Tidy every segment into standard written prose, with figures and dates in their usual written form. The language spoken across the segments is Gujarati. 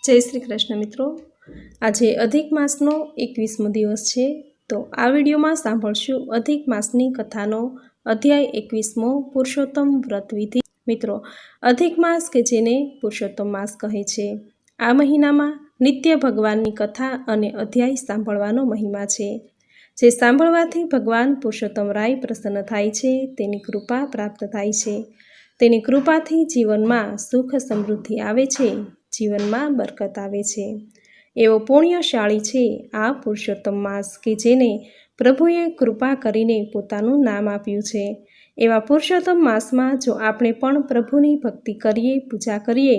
જય શ્રી કૃષ્ણ મિત્રો। આજે અધિક માસનો 21મો દિવસ છે। તો આ વિડીયોમાં સાંભળશું અધિક માસની કથાનો અધ્યાય 21મો પુરુષોત્તમ વ્રત વિધિ। મિત્રો, અધિક માસ કે જેને પુરુષોત્તમ માસ કહે છે, આ મહિનામાં નિત્ય ભગવાનની કથા અને અધ્યાય સાંભળવાનો મહિમા છે, જે સાંભળવાથી ભગવાન પુરુષોત્તમ રાય પ્રસન્ન થાય છે, તેની કૃપા પ્રાપ્ત થાય છે। તેની કૃપાથી જીવનમાં સુખ સમૃદ્ધિ આવે છે, જીવનમાં બરકત આવે છે। એવો પુણ્યશાળી છે આ પુરુષોત્તમ માસ કે જેને પ્રભુએ કૃપા કરીને પોતાનું નામ આપ્યું છે। એવા પુરુષોત્તમ માસમાં જો આપણે પણ પ્રભુની ભક્તિ કરીએ, પૂજા કરીએ,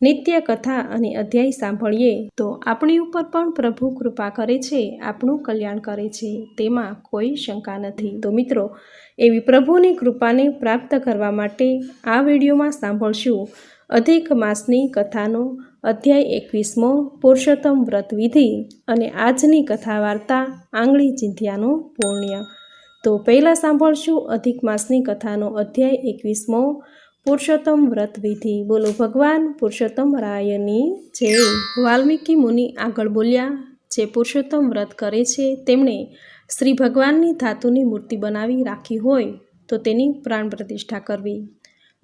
નિત્ય કથા અને અધ્યાય સાંભળીએ તો આપણી ઉપર પણ પ્રભુ કૃપા કરે છે, આપણું કલ્યાણ કરે છે, તેમાં કોઈ શંકા નથી। તો મિત્રો, એવી પ્રભુની કૃપાને પ્રાપ્ત કરવા માટે આ વિડીયોમાં સાંભળશું અધિક માસની કથાનો અધ્યાય 21મો પુરુષોત્તમ વ્રત વિધિ અને આજની કથા વાર્તા આંગળી ચીંધ્યાનું પુણ્ય। તો પહેલાં સાંભળશું અધિક માસની કથાનો અધ્યાય 21મો પુરુષોત્તમ વ્રત વિધિ। બોલો ભગવાન પુરુષોત્તમ રાયની જય। વાલ્મીકી મુનિ આગળ બોલ્યા, જે પુરુષોત્તમ વ્રત કરે છે તેમણે શ્રી ભગવાનની ધાતુની મૂર્તિ બનાવી રાખી હોય તો તેની પ્રાણ પ્રતિષ્ઠા કરવી।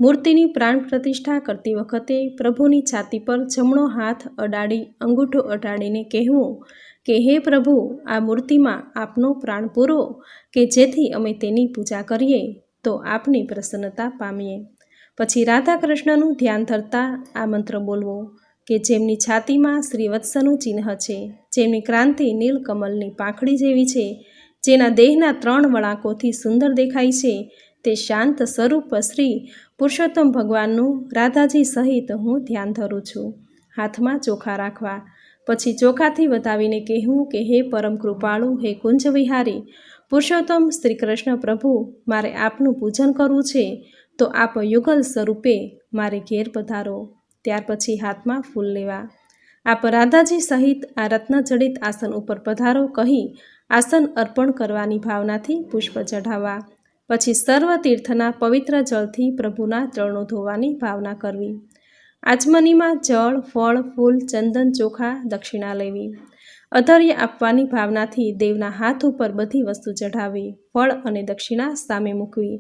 મૂર્તિની પ્રાણ પ્રતિષ્ઠા કરતી વખતે પ્રભુની છાતી પર જમણો હાથ અડાડી અંગૂઠો અડાડીને કહેવું કે હે પ્રભુ, આ મૂર્તિમાં આપનો પ્રાણ પૂરો, કે જેથી અમે તેની પૂજા કરીએ તો આપની પ્રસન્નતા પામીએ। પછી રાધા કૃષ્ણનું ધ્યાન ધરતા આ મંત્ર બોલવો કે જેમની છાતીમાં શ્રીવત્સનું ચિહ્ન છે, જેમની ક્રાંતિ નીલકમલની પાંખડી જેવી છે, જેના દેહના 3 વળાંકોથી સુંદર દેખાય છે, તે શાંત સ્વરૂપ શ્રી પુરુષોત્તમ ભગવાનનું રાધાજી સહિત હું ધ્યાન ધરું છું। હાથમાં ચોખા રાખવા, પછી ચોખાથી વધાવીને કહેવું કે હે પરમ કૃપાળુ, હે કુંજ વિહારી પુરુષોત્તમ શ્રી કૃષ્ણ પ્રભુ, મારે આપનું પૂજન કરવું છે, તો આપ યુગલ સ્વરૂપે મારે ઘેર પધારો। ત્યાર પછી હાથમાં ફૂલ લેવા, આપ રાધાજી સહિત આ રત્નજડિત આસન ઉપર પધારો કહી આસન અર્પણ કરવાની ભાવનાથી પુષ્પ ચઢાવવા। પછી સર્વ તીર્થના પવિત્ર જળથી પ્રભુના ચરણો ધોવાની ભાવના કરવી। આચમનીમાં જળ, ફળ, ફૂલ, ચંદન, ચોખા, દક્ષિણા લેવી। અધર્ય આપવાની ભાવનાથી દેવના હાથ ઉપર બધી વસ્તુ ચઢાવવી, ફળ અને દક્ષિણા સામે મૂકવી।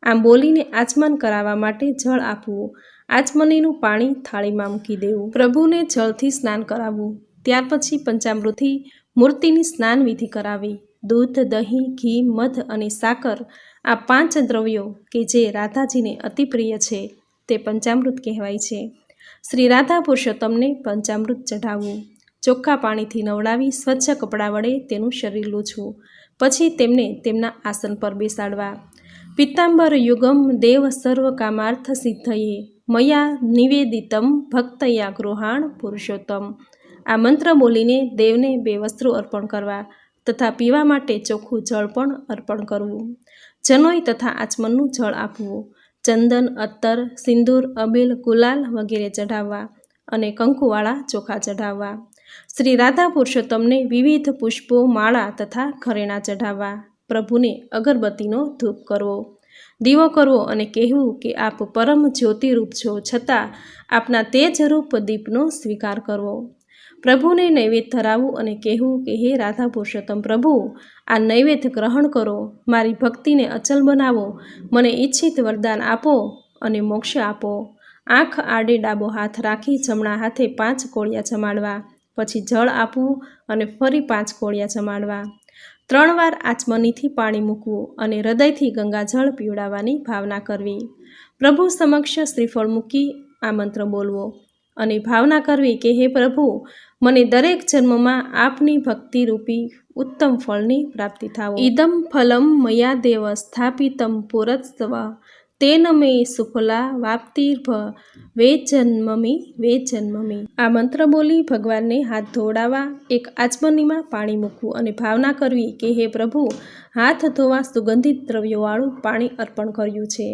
આમ બોલીને આચમન કરાવવા માટે જળ આપવું, આચમનીનું પાણી થાળીમાં મૂકી દેવું, પ્રભુને જળથી સ્નાન કરાવવું। ત્યાર પછી પંચામૃતથી મૂર્તિની સ્નાન વિધિ કરાવી। દૂધ, દહીં, ઘી, મધ અને સાકર, આ 5 દ્રવ્યો કે જે રાધાજીને અતિ પ્રિય છે તે પંચામૃત કહેવાય છે। શ્રી રાધા પુરુષોત્તમને પંચામૃત ચઢાવવું, ચોખ્ખા પાણીથી નવડાવી સ્વચ્છ કપડાં વડે તેનું શરીર લૂછવું, પછી તેમને તેમના આસન પર બેસાડવા। પિત્તાંબર યુગમ દેવ સર્વ કામાર્થ સિદ્ધયે મયા નિવેદિતમ ભક્તયા ગૃહાણ પુરુષોત્તમ, આ મંત્ર બોલીને દેવને 2 વસ્ત્રો અર્પણ કરવા તથા પીવા માટે ચોખ્ખું જળ પણ અર્પણ કરવું। જનોઈ તથા આચમનનું જળ આપવું, ચંદન, અત્તર, સિંદૂર, અબીલ, ગુલાલ વગેરે ચઢાવવા અને કંકુવાળા ચોખા ચઢાવવા। શ્રી રાધા પુરુષોત્તમને વિવિધ પુષ્પો, માળા તથા ઘરેણાં ચઢાવવા। પ્રભુને અગરબત્તીનો ધૂપ કરવો, દીવો કરવો અને કહેવું કે આપ પરમ જ્યોતિરૂપ છો, છતાં આપના તેજરૂપ દીપનો સ્વીકાર કરવો। પ્રભુને નૈવેદ્ય ધરાવવું અને કહેવું કે હે રાધા પુરુષોત્તમ પ્રભુ, આ નૈવેદ્ય ગ્રહણ કરો, મારી ભક્તિને અચલ બનાવો, મને ઈચ્છિત વરદાન આપો અને મોક્ષ આપો। આંખ આડે ડાબો હાથ રાખી જમણા હાથે 5 કોળિયા જમાડવા, પછી જળ આપવું અને ફરી 5 કોળિયા જમાડવા। 3 વાર આચમનીથી પાણી મૂકવું અને હૃદયથી ગંગાજળ પીવડાવવાની ભાવના કરવી। પ્રભુ સમક્ષ શ્રીફળ મૂકી આ મંત્ર બોલવો અને ભાવના કરવી કે હે પ્રભુ, મને દરેક જન્મમાં આપની ભક્તિરૂપી ઉત્તમ ફળની પ્રાપ્તિ થાવો। ઇદમ ફલમ મયા દેવ સ્થાપિતમ પુરસ્તવ તેન મે સુફલા વાપ્તિર્ભ વેજન્મમી। આ મંત્ર બોલી ભગવાનને હાથ ધોવડાવવા, એક આચમનીમાં પાણી મૂકવું અને ભાવના કરવી કે હે પ્રભુ, હાથ ધોવા સુગંધિત દ્રવ્યોવાળું પાણી અર્પણ કર્યું છે।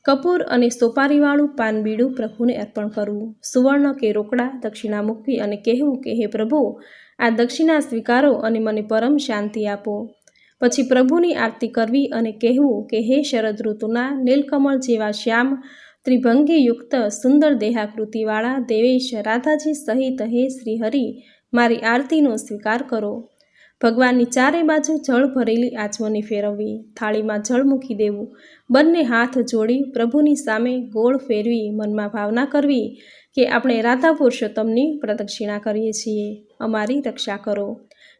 કપૂર અને સોપારીવાળું પાનબીડું પ્રભુને અર્પણ કરવું। સુવર્ણ કે રોકડા દક્ષિણા મૂકવી અને કહેવું કે હે પ્રભુ, આ દક્ષિણા સ્વીકારો અને મને પરમ શાંતિ આપો। પછી પ્રભુની આરતી કરવી અને કહેવું કે હે શરદ ઋતુના નીલકમળ જેવા શ્યામ ત્રિભંગીયુક્ત સુંદર દેહાકૃતિવાળા દેવેશ રાધાજી સહિત હે શ્રીહરિ મારી આરતીનો સ્વીકાર કરો. ભગવાનની ચારે બાજુ જળ ભરેલી આચમની ફેરવવી, થાળીમાં જળ મૂકી દેવું, બંને હાથ જોડી પ્રભુની સામે ગોળ ફેરવી મનમાં ભાવના કરવી કે આપણે રાધા પુરુષોત્તમની પ્રદક્ષિણા કરીએ છીએ, અમારી રક્ષા કરો.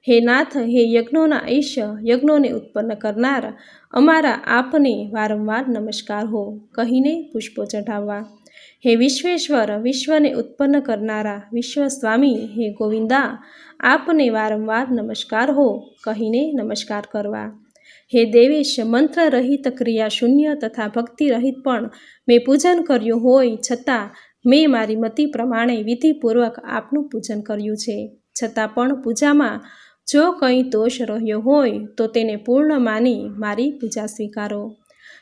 હે નાથ, હે યજ્ઞોના ઈશ, યજ્ઞોને ઉત્પન્ન કરનાર, અમારા આપને વારંવાર નમસ્કાર હો કહીને પુષ્પો ચઢાવવા. હે વિશ્વેશ્વર, વિશ્વને ઉત્પન્ન કરનારા વિશ્વસ્વામી, હે ગોવિંદા, આપને વારંવાર નમસ્કાર હો કહીને નમસ્કાર કરવા. હે દેવેશ, મંત્ર રહિત, ક્રિયા શૂન્ય તથા ભક્તિ રહિત પણ મેં પૂજન કર્યું હોય છતાં મેં મારી મતિ પ્રમાણે વિધિપૂર્વક આપનું પૂજન કર્યું છે. છતાં પણ પૂજામાં જો કંઈ દોષ રહ્યો હોય તો તેને પૂર્ણ માની મારી પૂજા સ્વીકારો.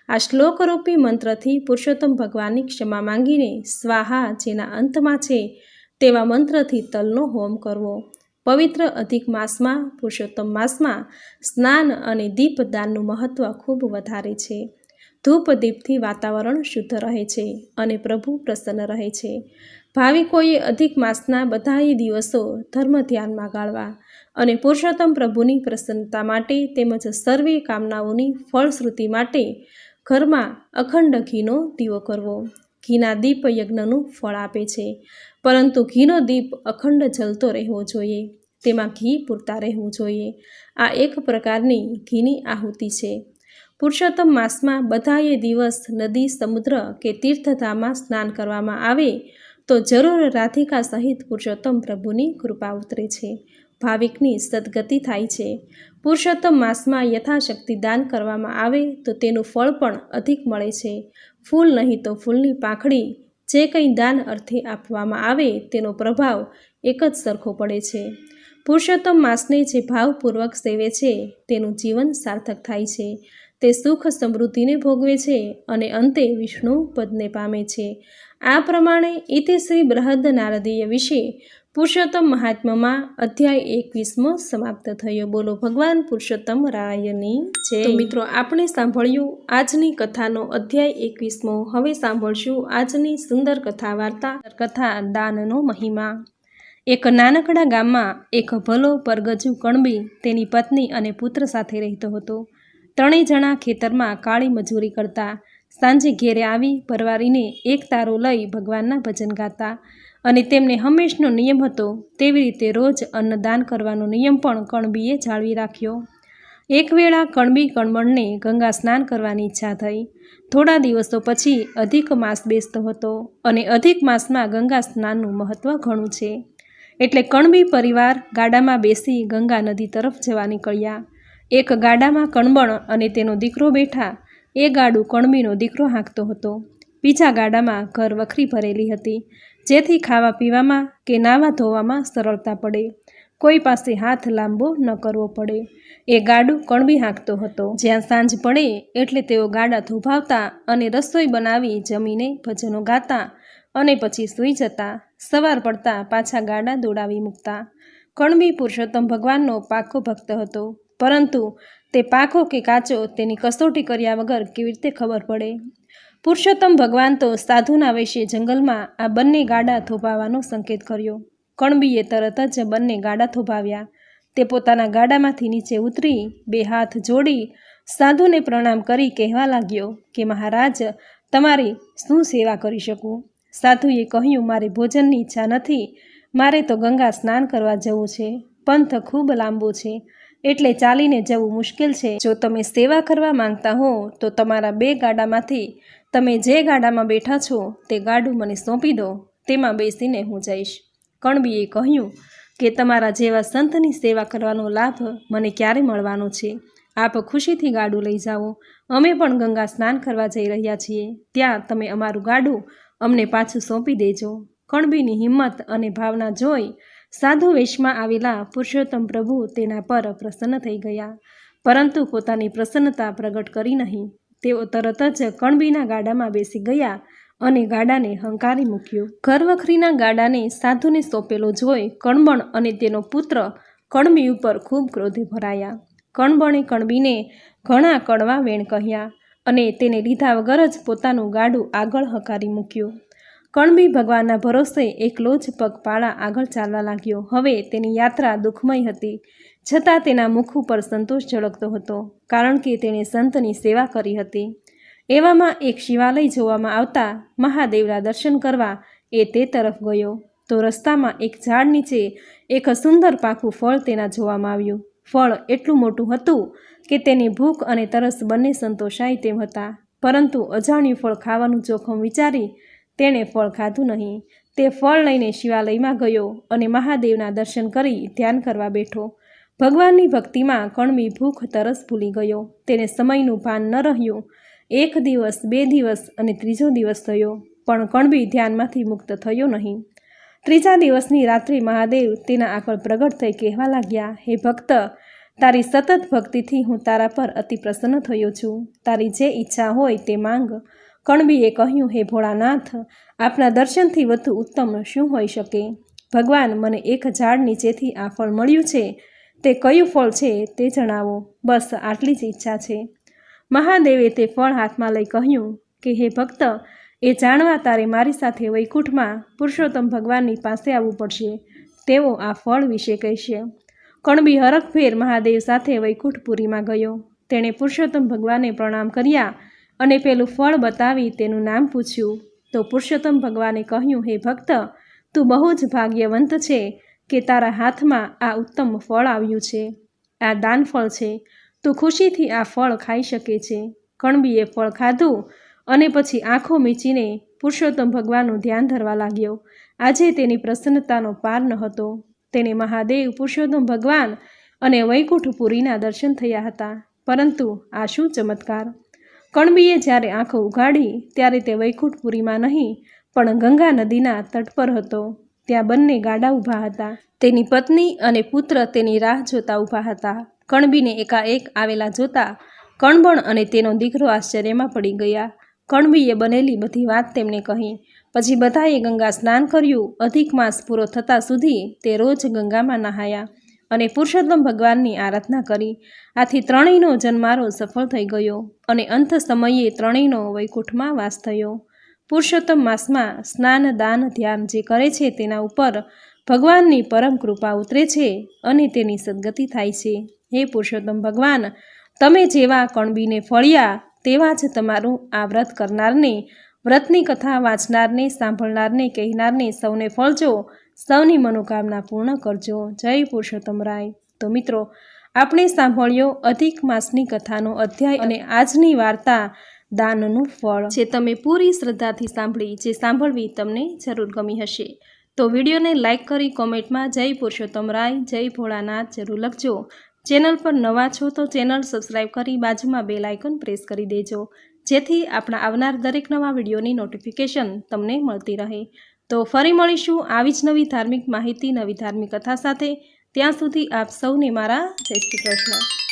આ શ્લોકરૂપી મંત્રથી પુરુષોત્તમ ભગવાનની ક્ષમા માંગીને સ્વાહા જેના અંતમાં છે તેવા મંત્રથી તલનો હોમ કરવો. પવિત્ર અધિક માસમાં પુરુષોત્તમ માસમાં સ્નાન અને દીપદાનનું મહત્ત્વ ખૂબ વધારે છે. ધૂપ દીપથી વાતાવરણ શુદ્ધ રહે છે અને પ્રભુ પ્રસન્ન રહે છે. ભાવિકોએ અધિક માસના બધાય દિવસો ધર્મ ધ્યાનમાં ગાળવા અને પુરુષોત્તમ પ્રભુની પ્રસન્નતા માટે તેમજ સર્વે કામનાઓની ફળશ્રુતિ માટે ઘરમાં અખંડ ઘીનો દીવો કરવો. ઘીના દીપ યજ્ઞનું ફળ આપે છે, પરંતુ ઘીનો દીપ અખંડ જલતો રહેવો જોઈએ, તેમાં ઘી પૂરતા રહેવું જોઈએ. આ એક પ્રકારની ઘીની આહુતિ છે. પુરુષોત્તમ માસમાં બધાએ દિવસ નદી, સમુદ્ર કે તીર્થધામમાં સ્નાન કરવામાં આવે તો જરૂર રાધિકા સહિત પુરુષોત્તમ પ્રભુની કૃપા ઉતરે છે, ભાવિકની સદગતિ થાય છે. પુરુષોત્તમ માસમાં યથાશક્તિ દાન કરવામાં આવે તો તેનું ફળ પણ અધિક મળે છે. ફૂલ નહીં તો ફૂલની પાંખડી, જે કંઈ દાન અર્થે આપવામાં આવે તેનો પ્રભાવ એક જ સરખો પડે છે. પુરુષોત્તમ માસને જે ભાવપૂર્વક સેવે છે તેનું જીવન સાર્થક થાય છે. તે સુખ સમૃદ્ધિને ભોગવે છે અને અંતે વિષ્ણુ પદને પામે છે. આ પ્રમાણે ઇતિશ્રી બૃહદ નારદીય વિશે પુરુષોત્તમ મહાત્મ્યમાં અધ્યાય 21મો સમાપ્ત થયો. બોલો ભગવાન પુરુષોત્તમ રાયની જય. તો મિત્રો, આપણે સાંભળ્યું આજની કથાનો અધ્યાય 21મો. હવે સાંભળશું આજની સુંદર કથા વાર્તા, કથા દાનનો મહિમા. એક નાનકડા ગામમાં એક ભલો પરગજુ કણબી તેની પત્ની અને પુત્ર સાથે રહેતો હતો. ત્રણેય જણા ખેતરમાં કાળી મજૂરી કરતા. સાંજે ઘેરે આવી પરવારીને એક તારો લઈ ભગવાનના ભજન ગાતા અને તેમને હંમેશનો નિયમ હતો તેવી રીતે રોજ અન્નદાન કરવાનો નિયમ પણ કણબીએ જાળવી રાખ્યો. એક વેળા કણબી કણબણને ગંગા સ્નાન કરવાની ઈચ્છા થઈ. થોડા દિવસો પછી અધિક માસ બેસતો હતો અને અધિક માસમાં ગંગા સ્નાનનું મહત્ત્વ ઘણું છે. એટલે કણબી પરિવાર ગાડામાં બેસી ગંગા નદી તરફ જવા નીકળ્યા. એક ગાડામાં કણબણ અને તેનો દીકરો બેઠા. એ ગાડું કણબીનો દીકરો હાંકતો હતો. બીજા ગાડામાં ઘર વખરી ભરેલી હતી, જેથી ખાવા પીવામાં કે નાવા ધોવામાં સરળતા પડે, કોઈ પાસે હાથ લાંબો ન કરવો પડે. એ ગાડું કણબી હાંકતો હતો. જ્યાં સાંજ પડે એટલે તેઓ ગાડા થોભાવતા અને રસોઈ બનાવી જમીને ભજનો ગાતા અને પછી સૂઈ જતા. સવાર પડતા પાછા ગાડા દોડાવી મૂકતા. કણબી પુરુષોત્તમ ભગવાનનો પાકો ભક્ત હતો, પરંતુ તે પાકો કે કાચો તેની કસોટી કર્યા વગર કેવી રીતે ખબર પડે? પુરુષોત્તમ ભગવાન તો સાધુના વેશે જંગલમાં આ બંને ગાડા થોભાવવાનો સંકેત કર્યો. કણબીએ તરત જ બંને ગાડા થોભાવ્યા. તે પોતાના ગાડામાંથી નીચે ઉતરી 2 હાથ જોડી સાધુને પ્રણામ કરી કહેવા લાગ્યો કે મહારાજ, તમારી શું સેવા કરી શકું? સાધુએ કહ્યું, મારે ભોજનની ઈચ્છા નથી, મારે તો ગંગા સ્નાન કરવા જવું છે. પંથ ખૂબ લાંબો છે, એટલે ચાલીને જવું મુશ્કેલ છે. જો તમે સેવા કરવા માંગતા હો તો તમારા 2 ગાડામાંથી તમે જે ગાડામાં બેઠા છો તે ગાડું મને સોંપી દો, તેમાં બેસીને હું જઈશ. કણબીએ કહ્યું કે તમારા જેવા સંતની સેવા કરવાનો લાભ મને ક્યારે મળવાનો છે? આપ ખુશીથી ગાડું લઈ જાઓ. અમે પણ ગંગા સ્નાન કરવા જઈ રહ્યા છીએ, ત્યાં તમે અમારું ગાડું અમને પાછું સોંપી દેજો. કણબીની હિંમત અને ભાવના જોઈ સાધુ વેશમાં આવેલા પુરુષોત્તમ પ્રભુ તેના પર પ્રસન્ન થઈ ગયા, પરંતુ પોતાની પ્રસન્નતા પ્રગટ કરી નહીં. તેઓ તરત જ કણબીના ગાડામાં બેસી ગયા અને ગાડાને હંકારી મૂક્યું. ઘરવખરીના ગાડાને સાધુને સોંપેલો જોઈ કણબણ અને તેનો પુત્ર કણબી ઉપર ખૂબ ક્રોધે ભરાયા. કણબણે કણબીને ઘણા કડવા વેણ કહ્યા અને તેને લીધા વગર જ પોતાનું ગાડું આગળ હકારી મૂક્યું. કણબી ભગવાનના ભરોસે એકલો જ પગપાળા આગળ ચાલવા લાગ્યો. હવે તેની યાત્રા દુઃખમય હતી, છતાં તેના મુખ ઉપર સંતોષ ઝળકતો હતો, કારણ કે તેણે સંતની સેવા કરી હતી. એવામાં એક શિવાલય જોવામાં આવતા મહાદેવના દર્શન કરવા એ તે તરફ ગયો તો રસ્તામાં એક ઝાડ નીચે એક સુંદર પાકું ફળ તેના જોવામાં આવ્યું. ફળ એટલું મોટું હતું કે તેની ભૂખ અને તરસ બંને સંતોષાય તેમ હતા, પરંતુ અજાણ્યું ફળ ખાવાનું જોખમ વિચારી તેણે ફળ ખાધું નહીં. તે ફળ લઈને શિવાલયમાં ગયો અને મહાદેવના દર્શન કરી ધ્યાન કરવા બેઠો. ભગવાનની ભક્તિમાં કણબી ભૂખ તરસ ભૂલી ગયો. તેને સમયનું ભાન ન રહ્યું. 1 દિવસ, 2 દિવસ અને 3જો દિવસ થયો, પણ કણબી ધ્યાનમાંથી મુક્ત થયો નહીં. 3જા દિવસની રાત્રે મહાદેવ તેના આગળ પ્રગટ થઈ કહેવા લાગ્યા, હે ભક્ત, તારી સતત ભક્તિથી હું તારા પર અતિ પ્રસન્ન થયો છું. તારી જે ઈચ્છા હોય તે માંગ. કણબીએ કહ્યું, હે ભોળાનાથ, આપના દર્શનથી વધુ ઉત્તમ શું હોઈ શકે? ભગવાન, મને એક ઝાડ નીચેથી આ ફળ મળ્યું છે, તે કયું ફળ છે તે જણાવો. બસ આટલી જ ઈચ્છા છે. મહાદેવે તે ફળ હાથમાં લઈ કહ્યું કે, હે ભક્ત, એ જાણવા તારે મારી સાથે વૈકુંઠમાં પુરુષોત્તમ ભગવાનની પાસે આવવું પડશે. તેઓ આ ફળ વિશે કહેશે. કણબી હરખભેર મહાદેવ સાથે વૈકુંઠપુરીમાં ગયો. તેણે પુરુષોત્તમ ભગવાનને પ્રણામ કર્યા અને પેલું ફળ બતાવી તેનું નામ પૂછ્યું તો પુરુષોત્તમ ભગવાને કહ્યું, હે ભક્ત, તું બહુ જ ભાગ્યવંત છે કે તારા હાથમાં આ ઉત્તમ ફળ આવ્યું છે. આ દાન ફળ છે. તું ખુશીથી આ ફળ ખાઈ શકે છે. કણબીએ ફળ ખાધું અને પછી આંખો મીચીને પુરુષોત્તમ ભગવાનનું ધ્યાન ધરવા લાગ્યો. આજે તેની પ્રસન્નતાનો પાર ન હતો. તેને મહાદેવ, પુરુષોત્તમ ભગવાન અને વૈકુંઠપુરીના દર્શન થયા હતા. પરંતુ આ શું ચમત્કાર! કણબીએ જ્યારે આંખો ઉઘાડી ત્યારે તે વૈકુંઠપુરીમાં નહીં પણ ગંગા નદીના તટ પર હતો. ત્યાં બંને ગાડા ઊભા હતા. તેની પત્ની અને પુત્ર તેની રાહ જોતા ઊભા હતા. કણબીને એકાએક આવેલા જોતા કણબણ અને તેનો દીકરો આશ્ચર્યમાં પડી ગયા. કણબીએ બનેલી બધી વાત તેમને કહી. પછી બધાએ ગંગા સ્નાન કર્યું. અધિક માસ પૂરો થતાં સુધી તે રોજ ગંગામાં નહાયા અને પુરુષોત્તમ ભગવાનની આરાધના કરી. આથી ત્રણેયનો જન્મારો સફળ થઈ ગયો અને અંત સમયે ત્રણેયનો વૈકુંઠમાં વાસ થયો. પુરુષોત્તમ માસમાં સ્નાન, દાન, ધ્યાન જે કરે છે તેના ઉપર ભગવાનની પરમ કૃપા ઉતરે છે અને તેની સદગતિ થાય છે. હે પુરુષોત્તમ ભગવાન, તમે જેવા કણબીને ફળ્યા તેવા જ તમારું આ વ્રત કરનારને, વ્રતની કથા વાંચનારને, સાંભળનારને, કહેનારને સૌને ફળજો. સૌની મનોકામના પૂર્ણ કરજો. જય પુરુષોત્તમ રાય. તો મિત્રો, આપણે સાંભળ્યો અધિક માસની કથાનો અધ્યાય અને આજની વાર્તા દાનનું ફળ, જે તમે પૂરી શ્રદ્ધાથી સાંભળી, જે સાંભળવી તમને જરૂર ગમી હશે. તો વિડીયોને લાઇક કરી કોમેન્ટમાં જય પુરુષોત્તમ રાય, જય ભોળાનાથ જરૂર લખજો. ચેનલ પર નવા છો તો ચેનલ સબસ્ક્રાઈબ કરી બાજુમાં બેલ આઇકન પ્રેસ કરી દેજો, જેથી આપણા આવનાર દરેક નવા વિડીયોની નોટિફિકેશન તમને મળતી રહે. તો ફરી મળીશું આવી જ નવી ધાર્મિક માહિતી, નવી ધાર્મિક કથા સાથે. ત્યાં સુધી આપ સૌને મારા જય શ્રી કૃષ્ણ.